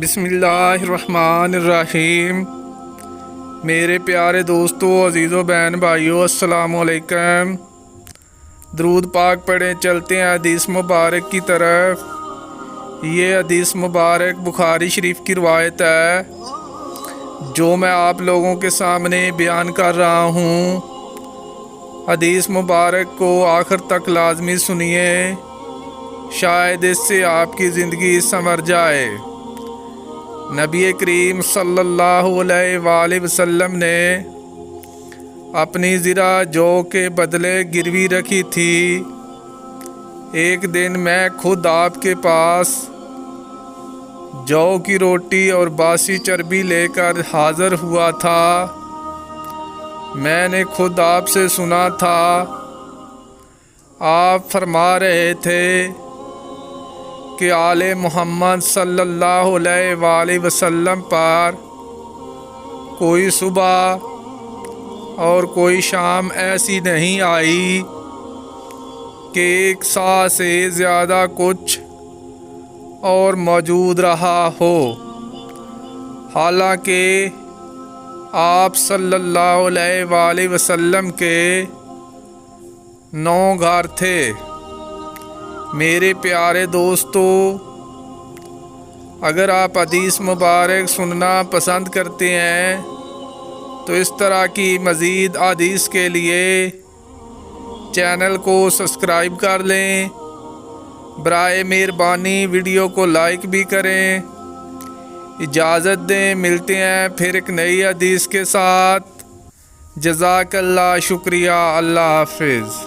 بسم اللہ الرحمن الرحیم۔ میرے پیارے دوستو، عزیز و بہن بھائیو، السلام علیکم۔ درود پاک پڑھیں، چلتے ہیں حدیث مبارک کی طرف۔ یہ حدیث مبارک بخاری شریف کی روایت ہے جو میں آپ لوگوں کے سامنے بیان کر رہا ہوں۔ حدیث مبارک کو آخر تک لازمی سنیے، شاید اس سے آپ کی زندگی سنور جائے۔ نبی کریم صلی اللہ علیہ وآلہ وسلم نے اپنی زرہ جو کے بدلے گروی رکھی تھی۔ ایک دن میں خود آپ کے پاس جو کی روٹی اور باسی چربی لے کر حاضر ہوا تھا۔ میں نے خود آپ سے سنا تھا، آپ فرما رہے تھے کہ آل محمد صلی اللہ علیہ وآلہ وسلم پر کوئی صبح اور کوئی شام ایسی نہیں آئی کہ ایک سا سے زیادہ کچھ اور موجود رہا ہو، حالانکہ آپ صلی اللہ علیہ وآلہ وسلم کے 9 گھر تھے۔ میرے پیارے دوستو، اگر آپ حدیث مبارک سننا پسند کرتے ہیں تو اس طرح کی مزید حدیث کے لیے چینل کو سبسکرائب کر لیں۔ برائے مہربانی ویڈیو کو لائک بھی کریں۔ اجازت دیں، ملتے ہیں پھر ایک نئی حدیث کے ساتھ۔ جزاک اللہ، شکریہ، اللہ حافظ۔